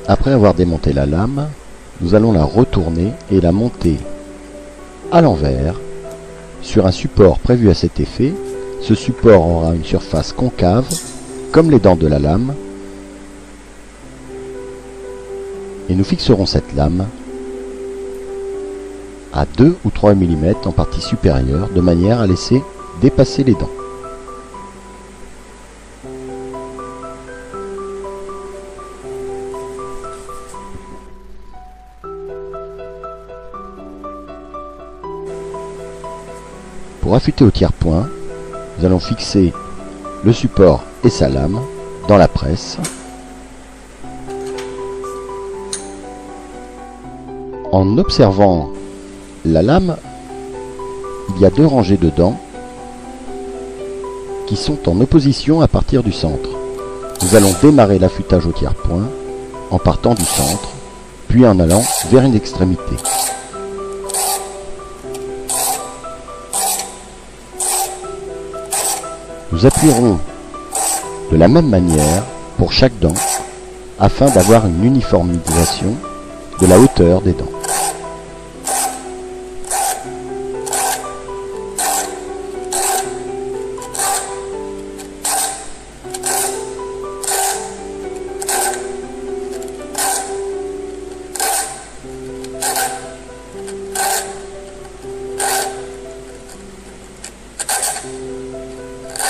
Après avoir démonté la lame, nous allons la retourner et la monter à l'envers sur un support prévu à cet effet. Ce support aura une surface concave comme les dents de la lame et nous fixerons cette lame à 2 ou 3 mm en partie supérieure de manière à laisser dépasser les dents. Pour affûter au tiers-point, nous allons fixer le support et sa lame dans la presse. En observant la lame, il y a 2 rangées de dents qui sont en opposition à partir du centre. Nous allons démarrer l'affûtage au tiers-point en partant du centre, puis en allant vers une extrémité. Nous appuierons de la même manière pour chaque dent afin d'avoir une uniformisation de la hauteur des dents.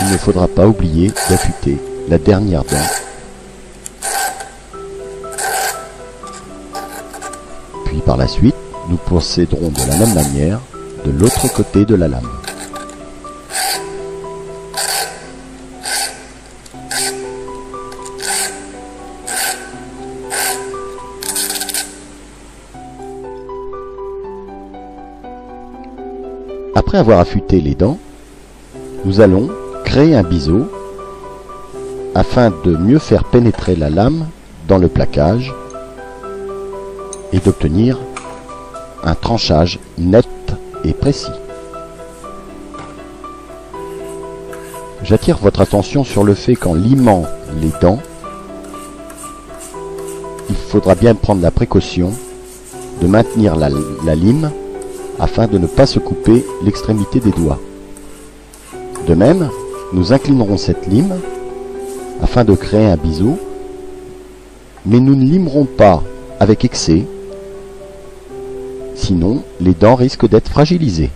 Il ne faudra pas oublier d'affûter la dernière dent. Puis par la suite, nous procéderons de la même manière de l'autre côté de la lame. Après avoir affûté les dents, nous allons créer un biseau afin de mieux faire pénétrer la lame dans le plaquage et d'obtenir un tranchage net et précis. J'attire votre attention sur le fait qu'en limant les dents, il faudra bien prendre la précaution de maintenir la lime afin de ne pas se couper l'extrémité des doigts. De même, nous inclinerons cette lime afin de créer un biseau, mais nous ne limerons pas avec excès, sinon les dents risquent d'être fragilisées.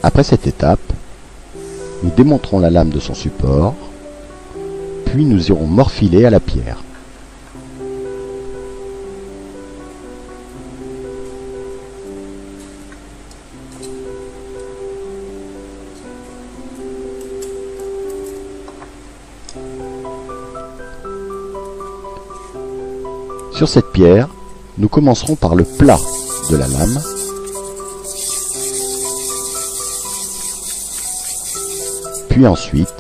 Après cette étape, nous démonterons la lame de son support, puis nous irons morfiler à la pierre. Sur cette pierre, nous commencerons par le plat de la lame. Puis ensuite,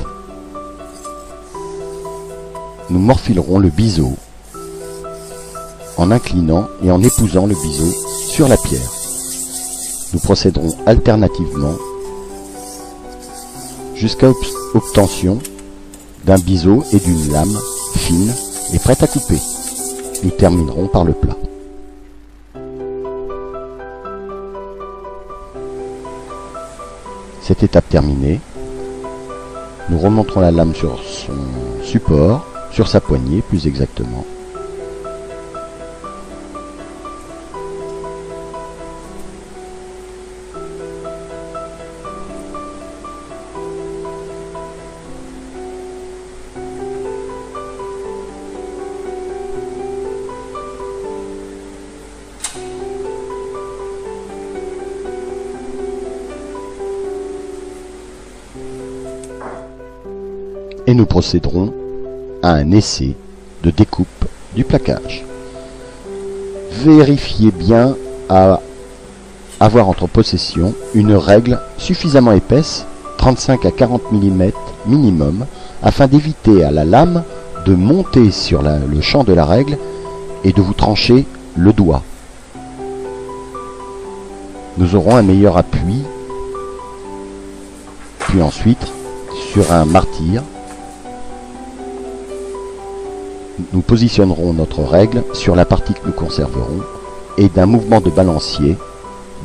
nous morfilerons le biseau en inclinant et en épousant le biseau sur la pierre. Nous procéderons alternativement jusqu'à obtention d'un biseau et d'une lame fine et prête à couper. Nous terminerons par le plat. Cette étape terminée, nous remonterons la lame sur son support, sur sa poignée plus exactement. Et nous procéderons à un essai de découpe du plaquage. Vérifiez bien à avoir entre possession une règle suffisamment épaisse, 35 à 40 mm minimum, afin d'éviter à la lame de monter sur le champ de la règle et de vous trancher le doigt. nous aurons un meilleur appui. Puis ensuite, sur un martyr, nous positionnerons notre règle sur la partie que nous conserverons et d'un mouvement de balancier,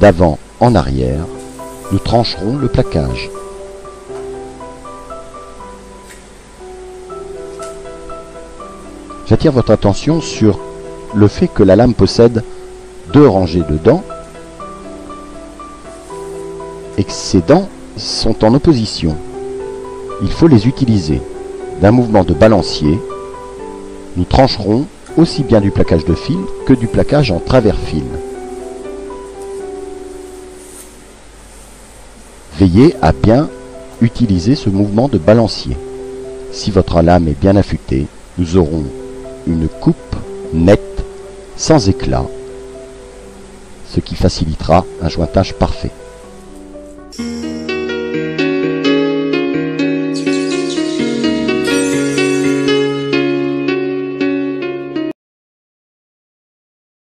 d'avant en arrière, nous trancherons le plaquage. J'attire votre attention sur le fait que la lame possède 2 rangées de dents et que ces dents sont en opposition. Il faut les utiliser. D'un mouvement de balancier, nous trancherons aussi bien du plaquage de fil que du plaquage en travers fil. Veillez à bien utiliser ce mouvement de balancier. Si votre lame est bien affûtée, nous aurons une coupe nette, sans éclat, ce qui facilitera un jointage parfait.